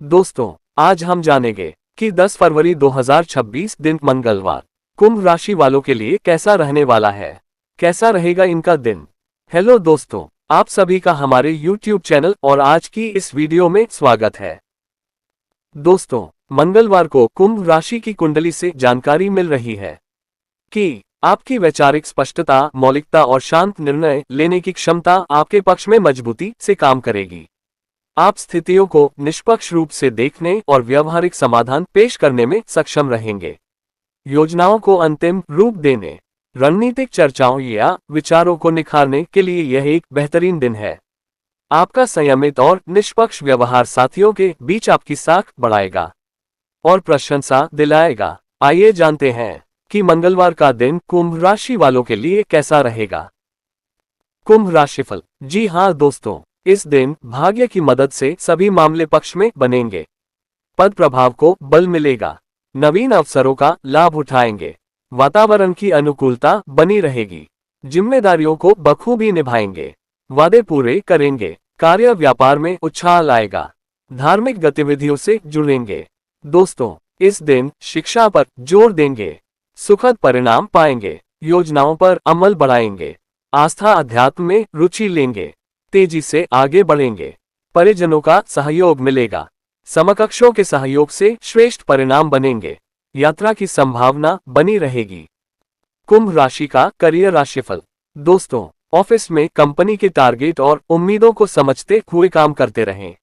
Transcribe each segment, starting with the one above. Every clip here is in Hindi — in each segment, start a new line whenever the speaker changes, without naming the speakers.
दोस्तों, आज हम जानेंगे कि 10 फरवरी 2026 दिन मंगलवार कुंभ राशि वालों के लिए कैसा रहने वाला है। कैसा रहेगा इनका दिन। हेलो दोस्तों, आप सभी का हमारे YouTube चैनल और आज की इस वीडियो में स्वागत है। दोस्तों, मंगलवार को कुंभ राशि की कुंडली से जानकारी मिल रही है कि आपकी वैचारिक स्पष्टता, मौलिकता और शांत निर्णय लेने की क्षमता आपके पक्ष में मजबूती से काम करेगी। आप स्थितियों को निष्पक्ष रूप से देखने और व्यावहारिक समाधान पेश करने में सक्षम रहेंगे। योजनाओं को अंतिम रूप देने, रणनीतिक चर्चाओं या विचारों को निखारने के लिए यह एक बेहतरीन दिन है। आपका संयमित और निष्पक्ष व्यवहार साथियों के बीच आपकी साख बढ़ाएगा और प्रशंसा दिलाएगा। आइए जानते हैं कि मंगलवार का दिन कुंभ राशि वालों के लिए कैसा रहेगा। कुंभ राशिफल। जी हाँ दोस्तों, इस दिन भाग्य की मदद से सभी मामले पक्ष में बनेंगे। पद प्रभाव को बल मिलेगा। नवीन अवसरों का लाभ उठाएंगे। वातावरण की अनुकूलता बनी रहेगी। जिम्मेदारियों को बखूबी निभाएंगे। वादे पूरे करेंगे। कार्य व्यापार में उछाल आएगा। धार्मिक गतिविधियों से जुड़ेंगे। दोस्तों, इस दिन शिक्षा पर जोर देंगे। सुखद परिणाम पाएंगे। योजनाओं पर अमल बढ़ाएंगे। आस्था अध्यात्म में रुचि लेंगे। तेजी से आगे बढ़ेंगे। परिजनों का सहयोग मिलेगा। समकक्षों के सहयोग से श्रेष्ठ परिणाम बनेंगे। यात्रा की संभावना बनी रहेगी। कुंभ राशि का करियर राशिफल। दोस्तों, ऑफिस में कंपनी के टारगेट और उम्मीदों को समझते हुए काम करते रहें।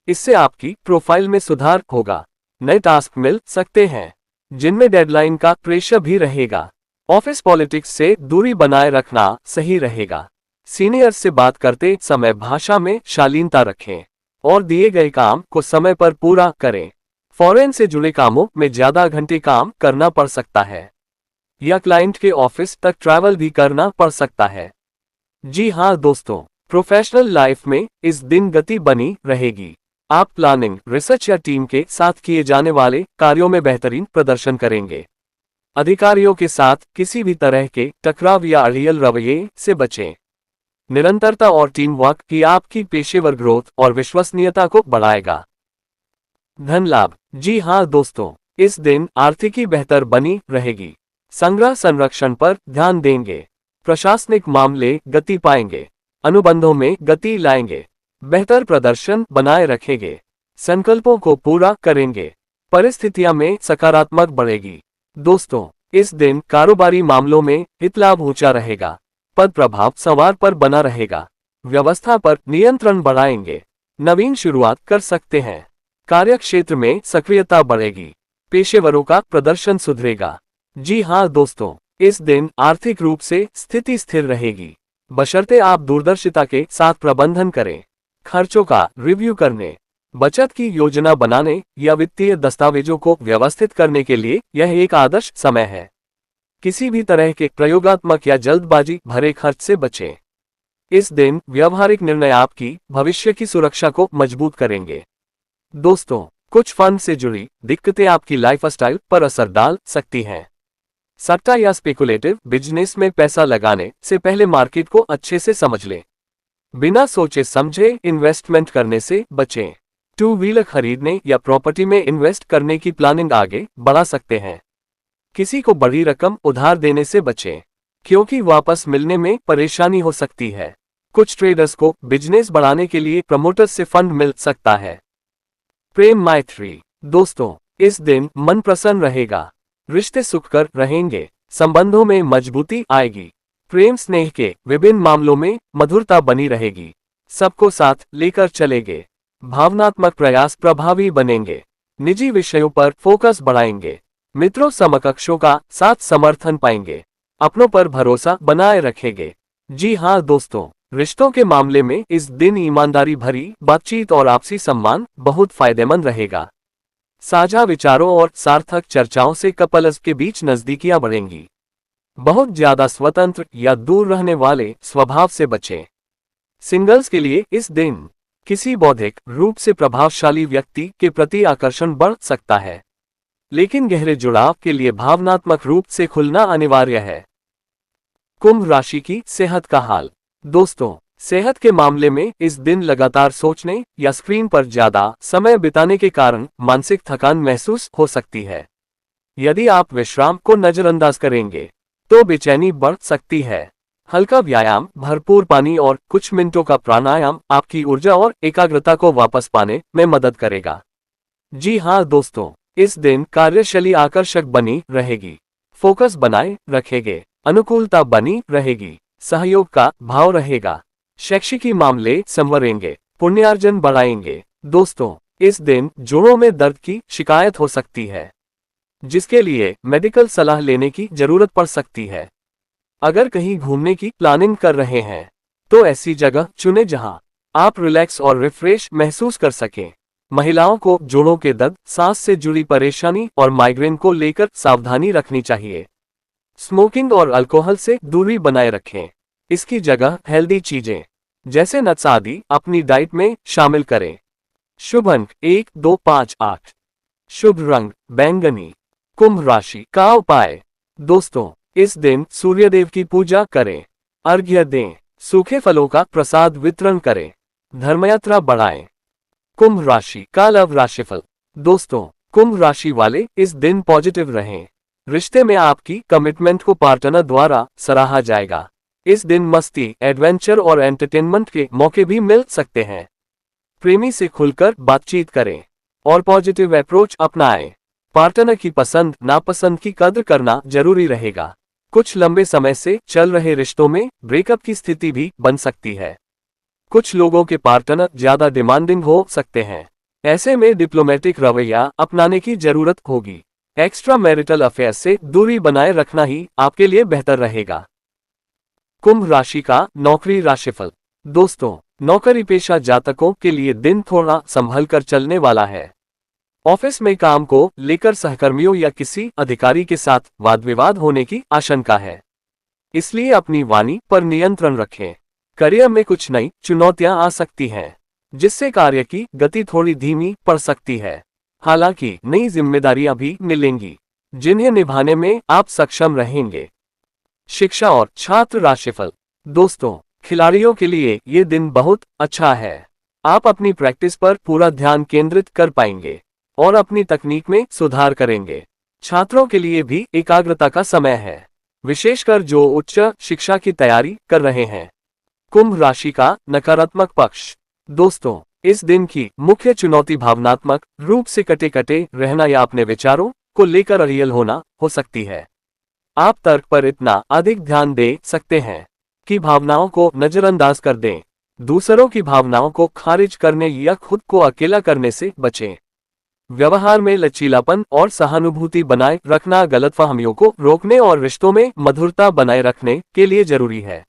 इससे आपकी प्रोफाइल में सुधार होगा। नए टास्क मिल सकते हैं जिनमें डेडलाइन का प्रेशर भी रहेगा। ऑफिस पॉलिटिक्स से दूरी बनाए रखना सही रहेगा। सीनियर से बात करते समय भाषा में शालीनता रखें और दिए गए काम को समय पर पूरा करें। फॉरेन से जुड़े कामों में ज्यादा घंटे काम करना पड़ सकता है या क्लाइंट के ऑफिस तक ट्रैवल भी करना पड़ सकता है। जी हाँ दोस्तों, प्रोफेशनल लाइफ में इस दिन गति बनी रहेगी। आप प्लानिंग, रिसर्च या टीम के साथ किए जाने वाले कार्यों में बेहतरीन प्रदर्शन करेंगे। अधिकारियों के साथ किसी भी तरह के टकराव या अड़ियल रवैये से बचें। निरंतरता और टीम वर्क की आपकी पेशेवर ग्रोथ और विश्वसनीयता को बढ़ाएगा। धन लाभ। जी हाँ दोस्तों, इस दिन आर्थिकी बेहतर बनी रहेगी। संग्रह संरक्षण पर ध्यान देंगे। प्रशासनिक मामले गति पाएंगे। अनुबंधों में गति लाएंगे। बेहतर प्रदर्शन बनाए रखेंगे। संकल्पों को पूरा करेंगे। परिस्थितियां में सकारात्मक बढ़ेगी। दोस्तों, इस दिन कारोबारी मामलों में हित लाभ ऊंचा रहेगा। पद प्रभाव सवार पर बना रहेगा। व्यवस्था पर नियंत्रण बढ़ाएंगे। नवीन शुरुआत कर सकते हैं। कार्य क्षेत्र में सक्रियता बढ़ेगी। पेशेवरों का प्रदर्शन सुधरेगा। जी हाँ दोस्तों, इस दिन आर्थिक रूप से स्थिति स्थिर रहेगी, बशर्ते आप दूरदर्शिता के साथ प्रबंधन करें। खर्चों का रिव्यू करने, बचत की योजना बनाने या वित्तीय दस्तावेजों को व्यवस्थित करने के लिए यह एक आदर्श समय है। किसी भी तरह के प्रयोगात्मक या जल्दबाजी भरे खर्च से बचें। इस दिन व्यावहारिक निर्णय आपकी भविष्य की सुरक्षा को मजबूत करेंगे। दोस्तों, कुछ फंड से जुड़ी दिक्कतें आपकी लाइफस्टाइल पर असर डाल सकती हैं। सट्टा या स्पेकुलेटिव बिजनेस में पैसा लगाने से पहले मार्केट को अच्छे से समझ लें। बिना सोचे समझे इन्वेस्टमेंट करने से बचें। टू व्हीलर खरीदने या प्रॉपर्टी में इन्वेस्ट करने की प्लानिंग आगे बढ़ा सकते हैं। किसी को बड़ी रकम उधार देने से बचें, क्योंकि वापस मिलने में परेशानी हो सकती है। कुछ ट्रेडर्स को बिजनेस बढ़ाने के लिए प्रमोटर्स से फंड मिल सकता है। प्रेम मैत्री। दोस्तों, इस दिन मन प्रसन्न रहेगा। रिश्ते सुखकर रहेंगे। संबंधों में मजबूती आएगी। प्रेम स्नेह के विभिन्न मामलों में मधुरता बनी रहेगी। सबको साथ लेकर चलेंगे। भावनात्मक प्रयास प्रभावी बनेंगे। निजी विषयों पर फोकस बढ़ाएंगे। मित्रों समकक्षों का साथ समर्थन पाएंगे। अपनों पर भरोसा बनाए रखेंगे। जी हाँ दोस्तों, रिश्तों के मामले में इस दिन ईमानदारी भरी बातचीत और आपसी सम्मान बहुत फायदेमंद रहेगा। साझा विचारों और सार्थक चर्चाओं से कपल्स के बीच नजदीकियां बढ़ेंगी। बहुत ज्यादा स्वतंत्र या दूर रहने वाले स्वभाव से बचें। सिंगल्स के लिए इस दिन किसी बौद्धिक रूप से प्रभावशाली व्यक्ति के प्रति आकर्षण बढ़ सकता है, लेकिन गहरे जुड़ाव के लिए भावनात्मक रूप से खुलना अनिवार्य है। कुंभ राशि की सेहत का हाल। दोस्तों, सेहत के मामले में इस दिन लगातार सोचने या स्क्रीन पर ज्यादा समय बिताने के कारण मानसिक थकान महसूस हो सकती है। यदि आप विश्राम को नजरअंदाज करेंगे तो बेचैनी बढ़ सकती है। हल्का व्यायाम, भरपूर पानी और कुछ मिनटों का प्राणायाम आपकी ऊर्जा और एकाग्रता को वापस पाने में मदद करेगा। जी हाँ दोस्तों, इस दिन कार्यशैली आकर्षक बनी रहेगी, फोकस बनाए रखेंगे, अनुकूलता बनी रहेगी, सहयोग का भाव रहेगा, शैक्षिकी मामले संवरेंगे, पुण्यार्जन बढ़ाएंगे। दोस्तों, इस दिन जोड़ों में दर्द की शिकायत हो सकती है, जिसके लिए मेडिकल सलाह लेने की जरूरत पड़ सकती है। अगर कहीं घूमने की प्लानिंग कर रहे हैं तो ऐसी जगह चुनें जहां आप रिलैक्स और रिफ्रेश महसूस कर सकें। महिलाओं को जोड़ों के दर्द, सांस से जुड़ी परेशानी और माइग्रेन को लेकर सावधानी रखनी चाहिए। स्मोकिंग और अल्कोहल से दूरी बनाए रखें। इसकी जगह हेल्दी चीजें जैसे नट्स आदि अपनी डाइट में शामिल करें। शुभ अंक 1, 2, 5, 8। शुभ रंग बैंगनी। कुंभ राशि का उपाय। दोस्तों, इस दिन सूर्यदेव की पूजा करें, अर्घ्य दें, सूखे फलों का प्रसाद वितरण करें, धर्मयात्रा बढ़ाएं। कुंभ राशि का लव राशिफल। दोस्तों, कुंभ राशि वाले इस दिन पॉजिटिव रहें। रिश्ते में आपकी कमिटमेंट को पार्टनर द्वारा सराहा जाएगा। इस दिन मस्ती, एडवेंचर और एंटरटेनमेंट के मौके भी मिल सकते हैं। प्रेमी से खुलकर बातचीत करें और पॉजिटिव अप्रोच अपनाएं। पार्टनर की पसंद नापसंद की कद्र करना जरूरी रहेगा। कुछ लंबे समय से चल रहे रिश्तों में ब्रेकअप की स्थिति भी बन सकती है। कुछ लोगों के पार्टनर ज्यादा डिमांडिंग हो सकते हैं। ऐसे में डिप्लोमेटिक रवैया अपनाने की जरूरत होगी। एक्स्ट्रा मैरिटल अफेयर से दूरी बनाए रखना ही आपके लिए बेहतर रहेगा। कुंभ राशि का नौकरी राशिफल। दोस्तों, नौकरी पेशा जातकों के लिए दिन थोड़ा संभल कर चलने वाला है। ऑफिस में काम को लेकर सहकर्मियों या किसी अधिकारी के साथ वाद विवाद होने की आशंका है, इसलिए अपनी वाणी पर नियंत्रण रखें। करियर में कुछ नई चुनौतियां आ सकती हैं, जिससे कार्य की गति थोड़ी धीमी पड़ सकती है। हालांकि नई जिम्मेदारियां भी मिलेंगी, जिन्हें निभाने में आप सक्षम रहेंगे। शिक्षा और छात्र राशिफल। दोस्तों, खिलाड़ियों के लिए ये दिन बहुत अच्छा है। आप अपनी प्रैक्टिस पर पूरा ध्यान केंद्रित कर पाएंगे और अपनी तकनीक में सुधार करेंगे। छात्रों के लिए भी एकाग्रता का समय है, विशेषकर जो उच्च शिक्षा की तैयारी कर रहे हैं। कुंभ राशि का नकारात्मक पक्ष। दोस्तों, इस दिन की मुख्य चुनौती भावनात्मक रूप से कटे कटे रहना या अपने विचारों को लेकर अड़ियल होना हो सकती है। आप तर्क पर इतना अधिक ध्यान दे सकते हैं कि भावनाओं को नजरअंदाज कर दें। दूसरों की भावनाओं को खारिज करने या खुद को अकेला करने से बचें। व्यवहार में लचीलापन और सहानुभूति बनाए रखना गलतफहमियों को रोकने और रिश्तों में मधुरता बनाए रखने के लिए जरूरी है।